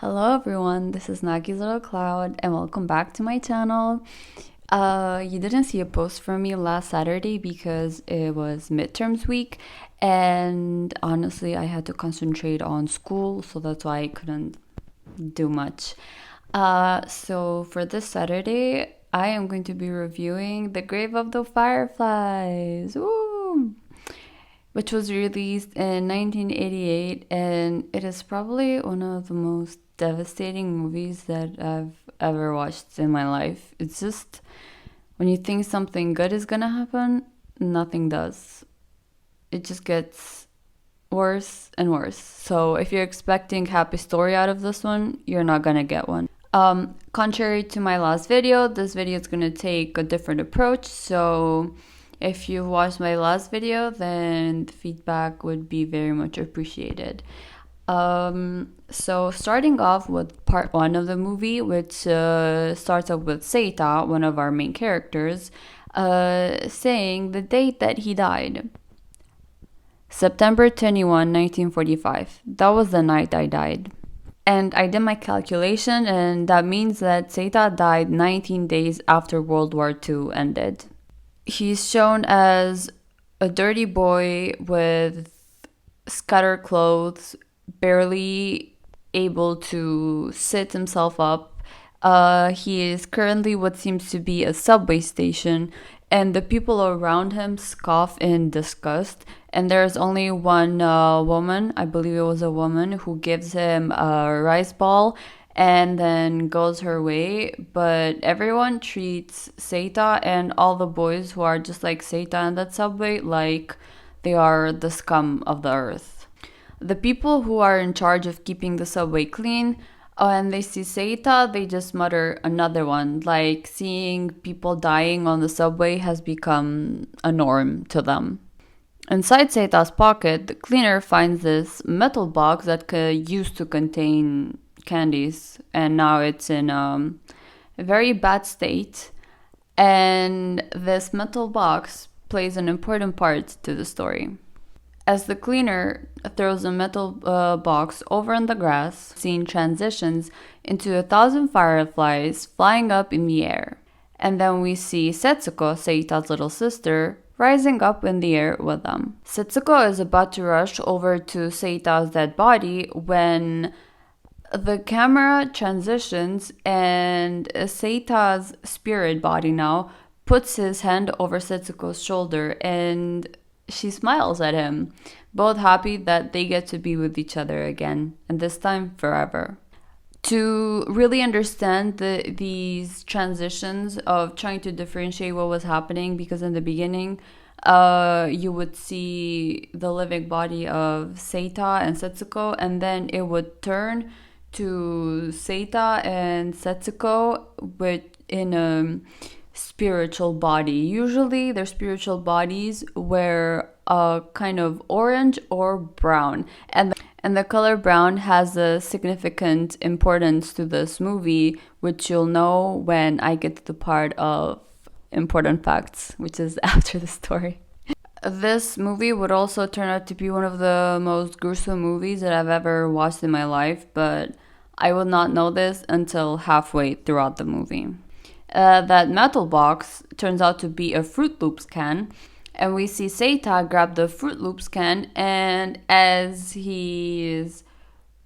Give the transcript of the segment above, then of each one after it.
Hello everyone, this is nagislittlecloud and welcome back to my channel. You didn't see a post from me last Saturday because it was midterms week and honestly I had to concentrate on school, so that's why I couldn't do much. So for this Saturday, I am going to be reviewing The Grave of the Fireflies. Woo! Which was released in 1988, and it is probably one of the most devastating movies that I've ever watched in my life. It's just when you think something good is gonna happen, nothing does. It just gets worse and worse. So if you're expecting happy story out of this one, you're not gonna get one. Contrary to my last video, this video is gonna take a different approach. So if you watched my last video, then the feedback would be very much appreciated. So starting off with part one of the movie, which starts off with Seita, one of our main characters, saying the date that he died. September 21, 1945. That was the night I died. And I did my calculation, and that means that Seita died 19 days after World War II ended. He's shown as a dirty boy with scattered clothes, barely able to sit himself up. He is currently what seems to be a subway station, and the people around him scoff in disgust. And there's only one woman, I believe it was a woman, who gives him a rice ball and then goes her way. But everyone treats Seita and all the boys who are just like Seita in that subway like they are the scum of the earth. The people who are in charge of keeping the subway clean, and they see Seita, they just mutter another one. Like seeing people dying on the subway has become a norm to them. Inside Seita's pocket, the cleaner finds this metal box that used to contain candies, and now it's in a very bad state. And this metal box plays an important part to the story. As the cleaner throws a metal box over in the grass, the scene transitions into 1,000 fireflies flying up in the air. And then we see Setsuko, Seita's little sister, rising up in the air with them. Setsuko is about to rush over to Seita's dead body when the camera transitions and Seita's spirit body now puts his hand over Setsuko's shoulder and she smiles at him, both happy that they get to be with each other again, and this time forever. To really understand these transitions of trying to differentiate what was happening, because in the beginning, you would see the living body of Seita and Setsuko, and then it would turn to Seita and Setsuko in a spiritual body. Usually their spiritual bodies were kind of orange or brown, and the color brown has a significant importance to this movie, which you'll know when I get to the part of important facts, which is after the story. This movie would also turn out to be one of the most gruesome movies that I've ever watched in my life, but I would not know this until halfway throughout the movie. That metal box turns out to be a Fruit Loops can, and we see Seita grab the Fruit Loops can, and as he is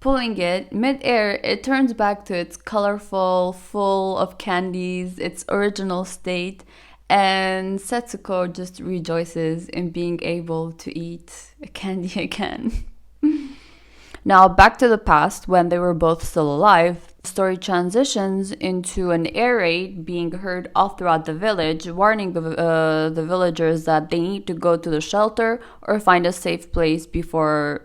pulling it mid-air, it turns back to its colorful, full of candies, its original state, and Setsuko just rejoices in being able to eat a candy again. Now, back to the past, when they were both still alive, the story transitions into an air raid being heard all throughout the village, warning the villagers that they need to go to the shelter or find a safe place before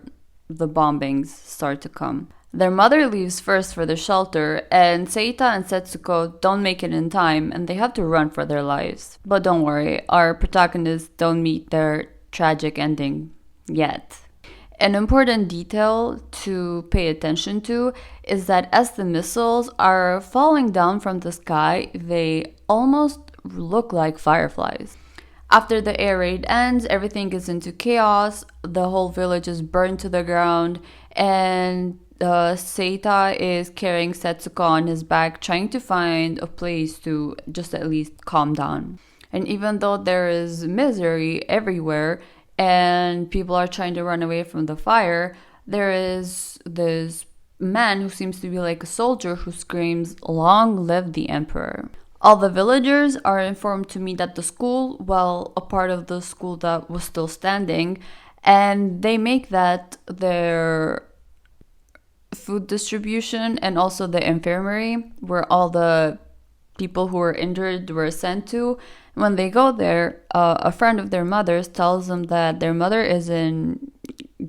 the bombings start to come. Their mother leaves first for the shelter, and Seita and Setsuko don't make it in time, and they have to run for their lives. But don't worry, our protagonists don't meet their tragic ending yet. An important detail to pay attention to is that as the missiles are falling down from the sky, they almost look like fireflies. After the air raid ends, everything is into chaos, the whole village is burned to the ground, and Seita is carrying Setsuko on his back, trying to find a place to just at least calm down. And even though there is misery everywhere and people are trying to run away from the fire, there is this man who seems to be like a soldier who screams, "Long live the emperor." All the villagers are informed to meet at the school, well, a part of the school that was still standing, and they make that their food distribution and also the infirmary where all the people who were injured were sent to. When they go there, a friend of their mother's tells them that their mother is in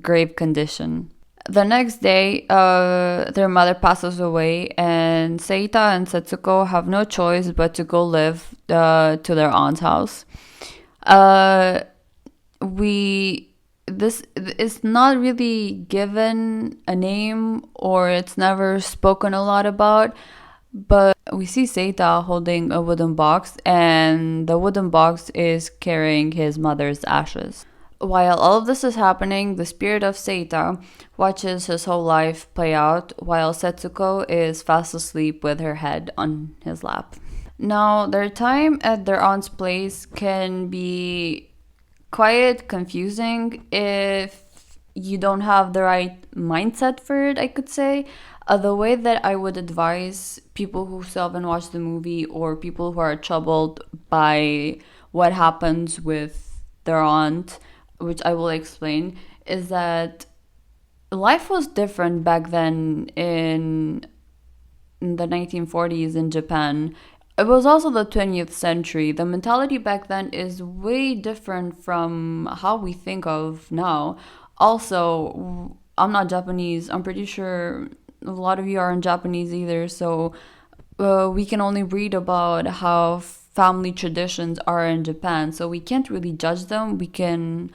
grave condition. The next day, their mother passes away, and Seita and Setsuko have no choice but to go live to their aunt's house. This is not really given a name, or it's never spoken a lot about, but we see Seita holding a wooden box, and the wooden box is carrying his mother's ashes. While all of this is happening, the spirit of Seita watches his whole life play out, while Setsuko is fast asleep with her head on his lap. Now, their time at their aunt's place can be quite confusing if you don't have the right mindset for it, I could say. The way that I would advise people who still haven't watched the movie, or people who are troubled by what happens with their aunt, which I will explain, is that life was different back then in the 1940s in Japan. It was also the 20th century. The mentality back then is way different from how we think of now. Also, I'm not Japanese. I'm pretty sure a lot of you aren't Japanese either. So we can only read about how family traditions are in Japan. So we can't really judge them. We can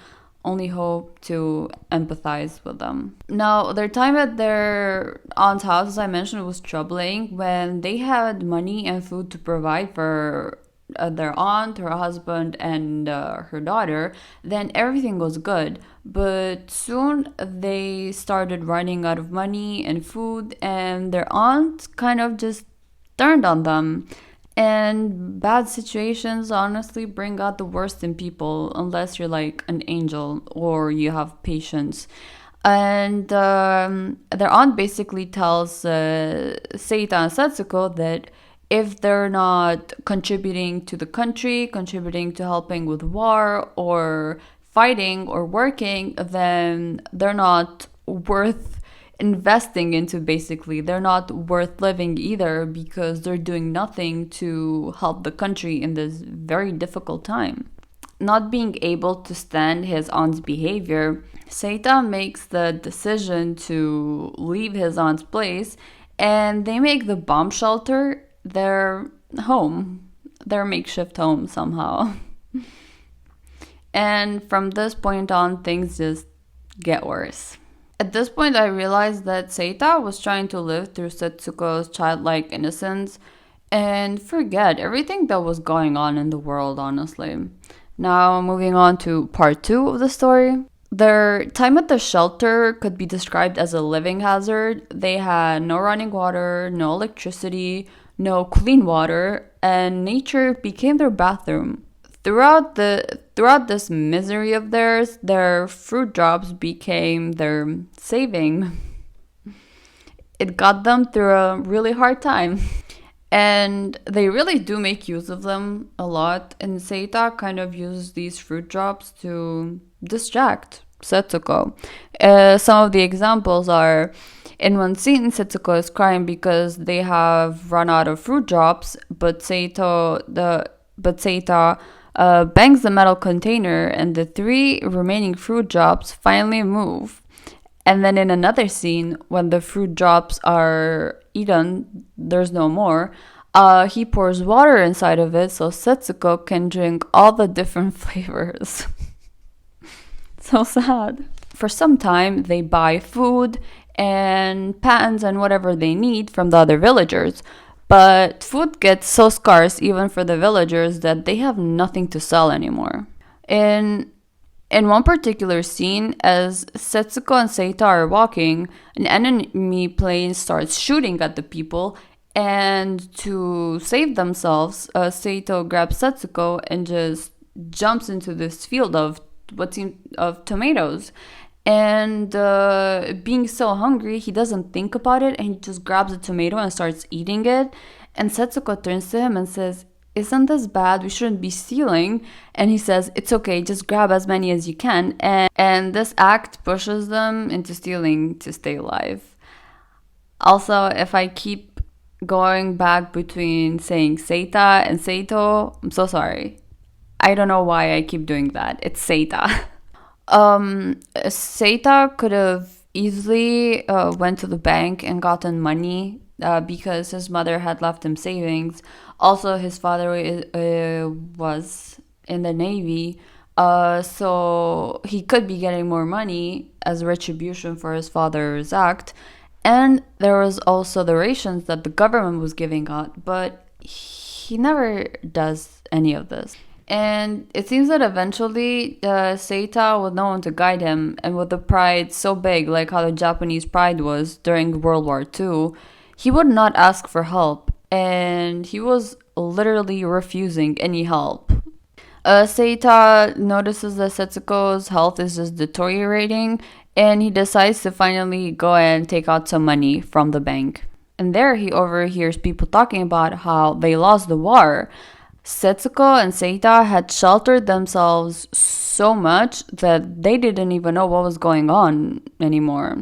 only hope to empathize with them. Now, their time at their aunt's house, as I mentioned, was troubling. When they had money and food to provide for their aunt, her husband, and her daughter, then everything was good. But soon they started running out of money and food, and their aunt kind of just turned on them. And bad situations honestly bring out the worst in people, unless you're like an angel or you have patience. And their aunt basically tells Seita and Setsuko that if they're not contributing to the country, contributing to helping with war or fighting or working, then they're not worth investing into. Basically, they're not worth living either, because they're doing nothing to help the country in this very difficult time. Not being able to stand his aunt's behavior, Seita makes the decision to leave his aunt's place, and they make the bomb shelter their home, their makeshift home somehow. And from this point on, things just get worse. At this point, I realized that Seita was trying to live through Setsuko's childlike innocence and forget everything that was going on in the world, honestly. Now, moving on to part 2 of the story. Their time at the shelter could be described as a living hazard. They had no running water, no electricity, no clean water, and nature became their bathroom. Throughout this misery of theirs, their fruit drops became their saving. It got them through a really hard time. And they really do make use of them a lot. And Seita kind of uses these fruit drops to distract Setsuko. Some of the examples are, in one scene, Setsuko is crying because they have run out of fruit drops, but Seita bangs the metal container, and the 3 remaining fruit drops finally move. And then in another scene, when the fruit drops are eaten, there's no more, he pours water inside of it so Setsuko can drink all the different flavors. So sad. For some time, they buy food and pans and whatever they need from the other villagers. But food gets so scarce even for the villagers that they have nothing to sell anymore. In In one particular scene, as Setsuko and Seita are walking, an enemy plane starts shooting at the people, and to save themselves, Seito grabs Setsuko and just jumps into this field of tomatoes. And being so hungry, he doesn't think about it, and he just grabs a tomato and starts eating it. And Setsuko turns to him and says, "Isn't this bad? We shouldn't be stealing." And he says, "It's okay, just grab as many as you can." And this act pushes them into stealing to stay alive. Also, if I keep going back between saying Seita and Seito, I'm so sorry. I don't know why I keep doing that. It's Seita. Seita could have easily went to the bank and gotten money because his mother had left him savings. Also, his father was in the Navy, so he could be getting more money as retribution for his father's act. And there was also the rations that the government was giving out, but he never does any of this. And it seems that eventually Seita with no one to guide him, and with the pride so big, like how the Japanese pride was during World War II, he would not ask for help, and he was literally refusing any help. Seita notices that Setsuko's health is just deteriorating, and he decides to finally go and take out some money from the bank. And there he overhears people talking about how they lost the war. Setsuko and Seita had sheltered themselves so much that they didn't even know what was going on anymore.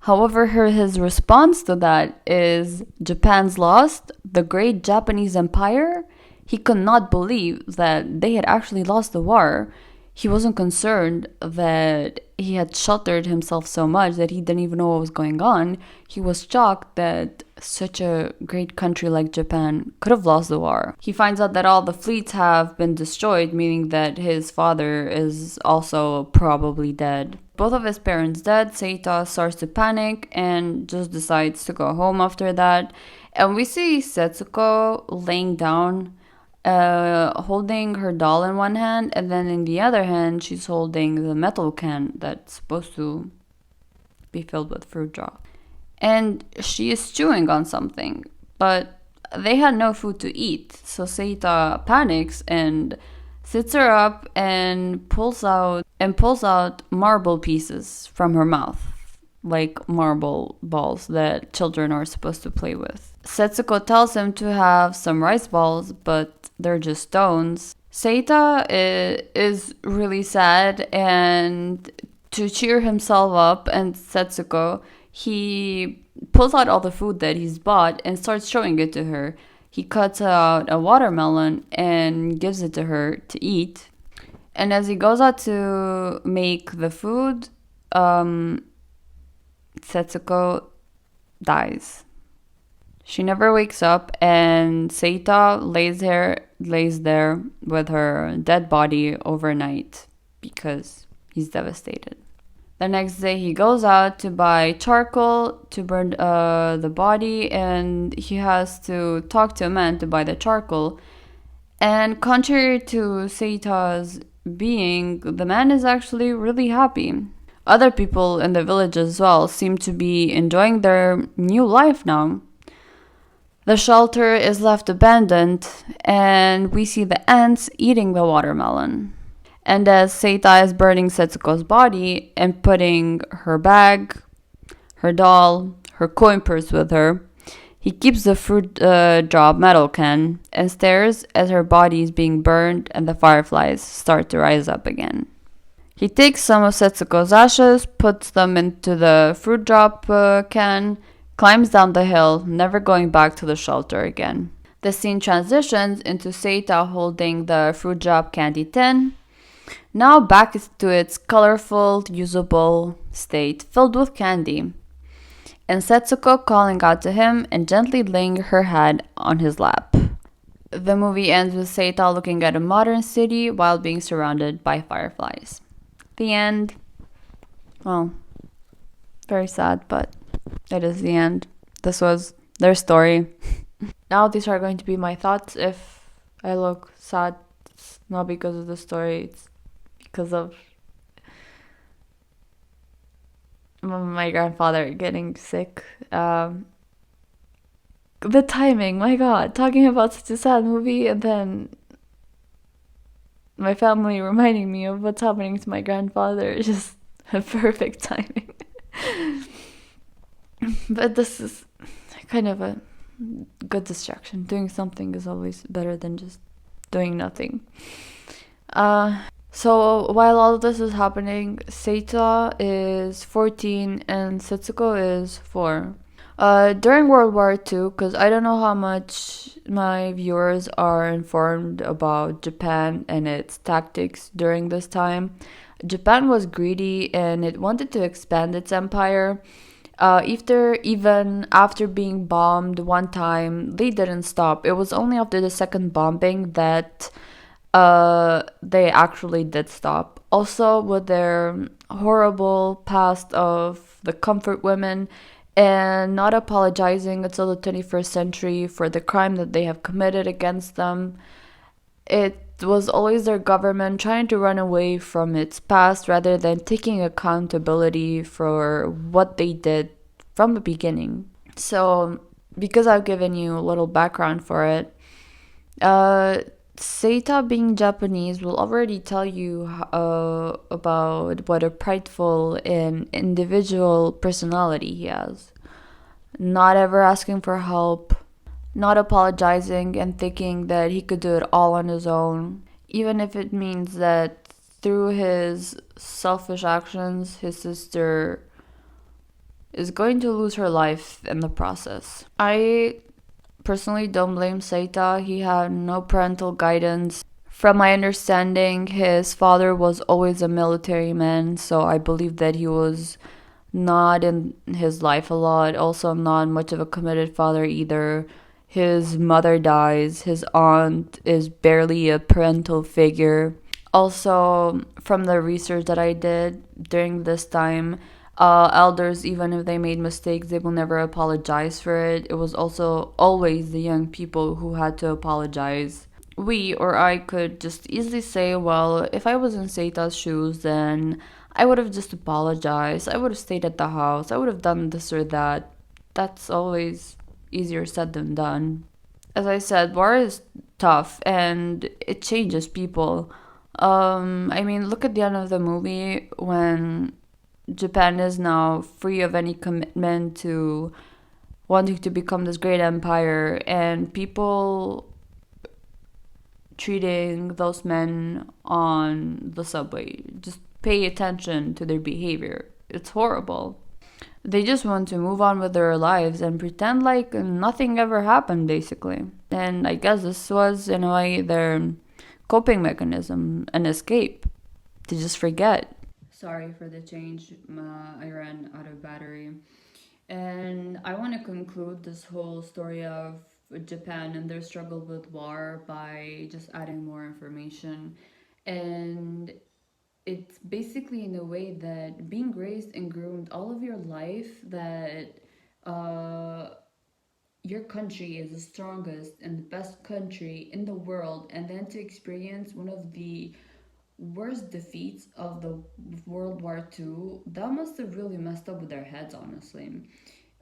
However, his response to that is Japan's lost, the great Japanese empire. He could not believe that they had actually lost the war. He wasn't concerned that he had sheltered himself so much that he didn't even know what was going on. He was shocked that such a great country like Japan could have lost the war. He finds out that all the fleets have been destroyed, meaning that his father is also probably dead. Both of his parents dead, Seita starts to panic and just decides to go home after that. And we see Setsuko laying down, holding her doll in one hand, and then in the other hand she's holding the metal can that's supposed to be filled with fruit drop. And she is chewing on something, but they had no food to eat. So Seita panics and sits her up and pulls out marble pieces from her mouth, like marble balls that children are supposed to play with. Setsuko tells him to have some rice balls, but they're just stones. Seita is really sad, and to cheer himself up and Setsuko, he pulls out all the food that he's bought and starts showing it to her. He cuts out a watermelon and gives it to her to eat. And as he goes out to make the food, Setsuko dies. She never wakes up, and Seita lays there with her dead body overnight because he's devastated. The next day he goes out to buy charcoal to burn the body, and he has to talk to a man to buy the charcoal. And contrary to Seita's being, the man is actually really happy. Other people in the village as well seem to be enjoying their new life now. The shelter is left abandoned, and we see the ants eating the watermelon. And as Seita is burning Setsuko's body and putting her bag, her doll, her coin purse with her, he keeps the fruit drop metal can and stares as her body is being burned and the fireflies start to rise up again. He takes some of Setsuko's ashes, puts them into the fruit drop can, climbs down the hill, never going back to the shelter again. The scene transitions into Seita holding the fruit drop candy tin, now back to its colorful, usable state filled with candy, and Setsuko calling out to him and gently laying her head on his lap. The movie ends with Seita looking at a modern city while being surrounded by fireflies. The end. Well, very sad, but it is the end. This was their story. Now these are going to be my thoughts. If I look sad, it's not because of the story, it's because of my grandfather getting sick. The timing, my god, talking about such a sad movie and then my family reminding me of what's happening to my grandfather is just a perfect timing. But this is kind of a good distraction. Doing something is always better than just doing nothing. So while all of this is happening, Seita is 14 and Setsuko is 4. During World War II, because I don't know how much my viewers are informed about Japan and its tactics during this time, Japan was greedy and it wanted to expand its empire. Even after being bombed one time, they didn't stop. It was only after the second bombing that they actually did stop. Also, with their horrible past of the comfort women and not apologizing until the 21st century for the crime that they have committed against them, it was always their government trying to run away from its past rather than taking accountability for what they did from the beginning. So, because I've given you a little background for it, uh, Seita being Japanese will already tell you about what a prideful and individual personality he has. Not ever asking for help, not apologizing and thinking that he could do it all on his own, even if it means that through his selfish actions, his sister is going to lose her life in the process. I personally don't blame Seita. He had no parental guidance. From my understanding, his father was always a military man, so I believe that he was not in his life a lot. Also, not much of a committed father either. His mother dies, his aunt is barely a parental figure. Also, from the research that I did during this time, elders, even if they made mistakes, they will never apologize for it. It was also always the young people who had to apologize. We or I could just easily say, well, if I was in Seita's shoes, then I would have just apologized. I would have stayed at the house. I would have done this or that. That's always easier said than done. As I said, war is tough and it changes people. I mean, look at the end of the movie when Japan is now free of any commitment to wanting to become this great empire, and people treating those men on the subway. Just pay attention to their behavior. It's horrible. They just want to move on with their lives and pretend like nothing ever happened, basically. And I guess this was, in a way, their coping mechanism, an escape, to just forget. Sorry for the change. I ran out of battery. And I want to conclude this whole story of Japan and their struggle with war by just adding more information. And it's basically in a way that being raised and groomed all of your life that uh, your country is the strongest and the best country in the world, and then to experience one of the worst defeats of the World War II, that must have really messed up with their heads, honestly.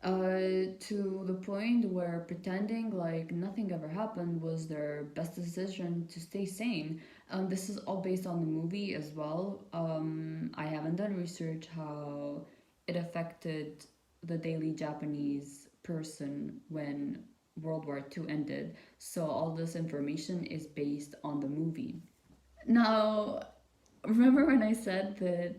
To the point where pretending like nothing ever happened was their best decision to stay sane. This is all based on the movie as well. I haven't done research how it affected the daily Japanese person when World War II ended. So all this information is based on the movie. Now, remember when I said that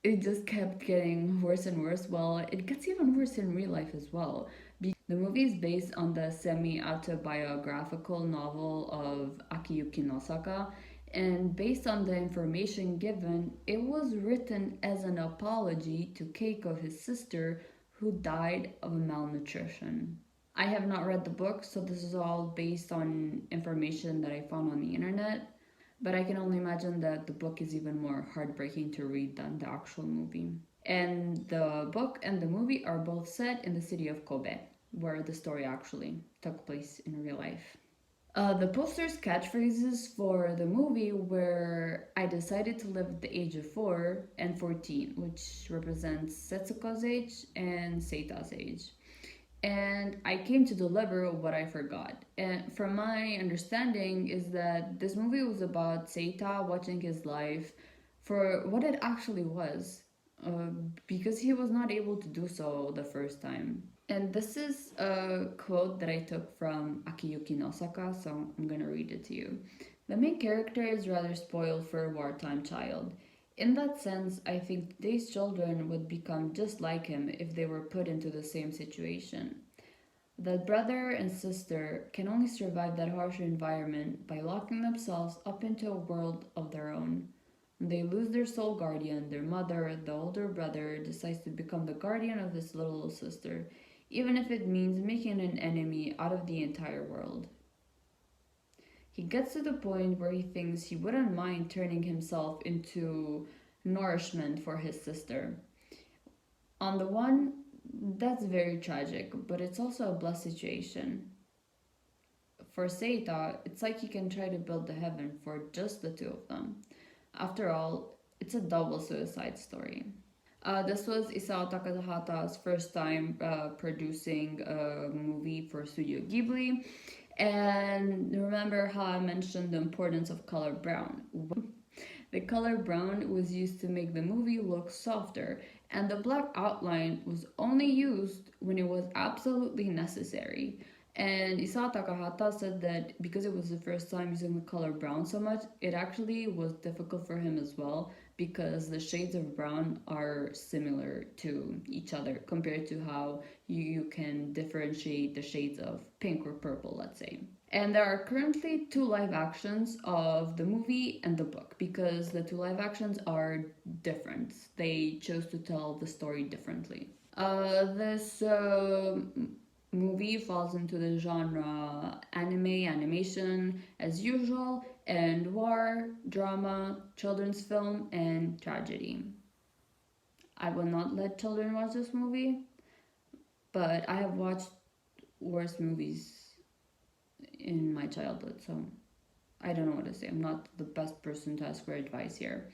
it just kept getting worse and worse? Well, it gets even worse in real life as well. The movie is based on the semi autobiographical novel of Akiyuki Nosaka, and based on the information given, it was written as an apology to Keiko, his sister, who died of malnutrition. I have not read the book, so this is all based on information that I found on the internet. But I can only imagine that the book is even more heartbreaking to read than the actual movie. And the book and the movie are both set in the city of Kobe, where the story actually took place in real life. The poster's catchphrases for the movie were I decided to live at the age of 4 and 14, which represents Setsuko's age and Seita's age. And I came to deliver what I forgot. And from my understanding is that this movie was about Seita watching his life for what it actually was, uh, because he was not able to do so the first time. And this is a quote that I took from Akiyuki Nosaka, so I'm gonna read it to you. The main character is rather spoiled for a wartime child. In that sense, I think today's children would become just like him if they were put into the same situation. The brother and sister can only survive that harsher environment by locking themselves up into a world of their own. When they lose their sole guardian, their mother, the older brother decides to become the guardian of his little sister, even if it means making an enemy out of the entire world. He gets to the point where he thinks he wouldn't mind turning himself into nourishment for his sister. On the one, that's very tragic, but it's also a blessed situation. For Seita, it's like he can try to build a heaven for just the two of them. After all, it's a double suicide story. This was Isao Takahata's first time producing a movie for Studio Ghibli. And remember how I mentioned the importance of color brown? The color brown was used to make the movie look softer, and the black outline was only used when it was absolutely necessary. And Isao Takahata said that because it was the first time using the color brown so much, it actually was difficult for him as well because the shades of brown are similar to each other compared to how you can differentiate the shades of pink or purple, let's say. And there are currently two live actions of the movie and the book because the two live actions are different. They chose to tell the story differently. This movie falls into the genre anime, animation as usual, and war, drama, children's film, and tragedy. I will not let children watch this movie, but I have watched worse movies in my childhood, so I don't know what to say. I'm not the best person to ask for advice here.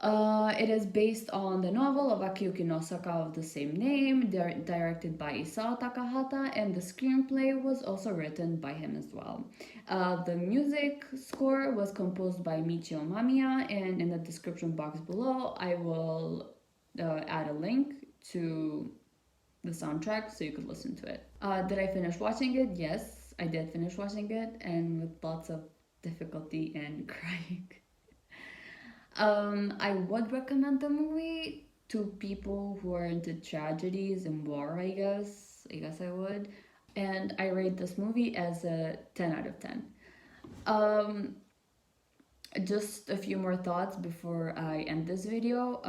It is based on the novel of Akiyuki Nosaka of the same name, directed by Isao Takahata, and the screenplay was also written by him as well. The music score was composed by Michio Mamiya, and in the description box below, I will add a link to the soundtrack so you could listen to it. Did I finish watching it? Yes, I did finish watching it, and with lots of difficulty and crying. I would recommend the movie to people who are into tragedies and war, I guess. I guess I would. And I rate this movie as a 10 out of 10. Um, just a few more thoughts before I end this video.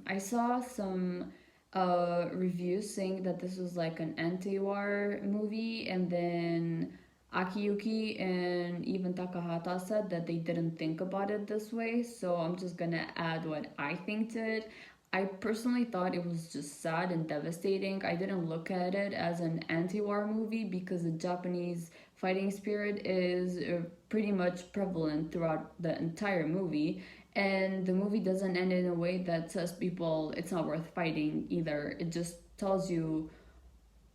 I saw some reviews saying that this was like an anti-war movie, and then Akiyuki and even Takahata said that they didn't think about it this way, so I'm just gonna add what I think to it. I personally thought it was just sad and devastating. I didn't look at it as an anti-war movie because the Japanese fighting spirit is pretty much prevalent throughout the entire movie, and the movie doesn't end in a way that says people it's not worth fighting either. It just tells you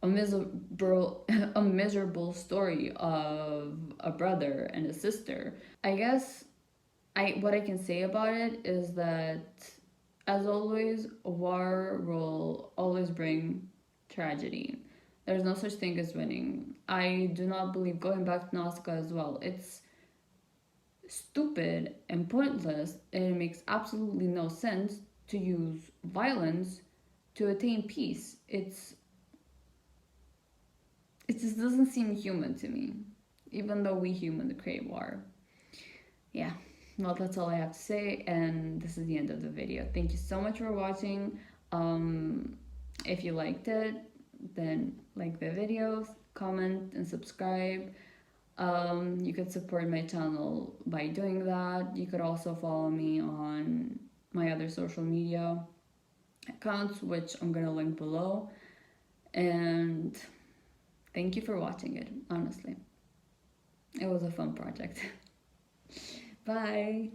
a miserable a miserable story of a brother and a sister. I guess what I can say about it is that as always, war will always bring tragedy. There's no such thing as winning. I do not believe, going back to Nausicaa as well, it's stupid and pointless, and it makes absolutely no sense to use violence to attain peace. It just doesn't seem human to me, even though we humans crave war. Yeah, well, that's all I have to say, and this is the end of the video. Thank you so much for watching. If you liked it, then like the videos, comment, and subscribe. You could support my channel by doing that. You could also follow me on my other social media accounts, which I'm gonna link below. And thank you for watching it, honestly. It was a fun project. Bye.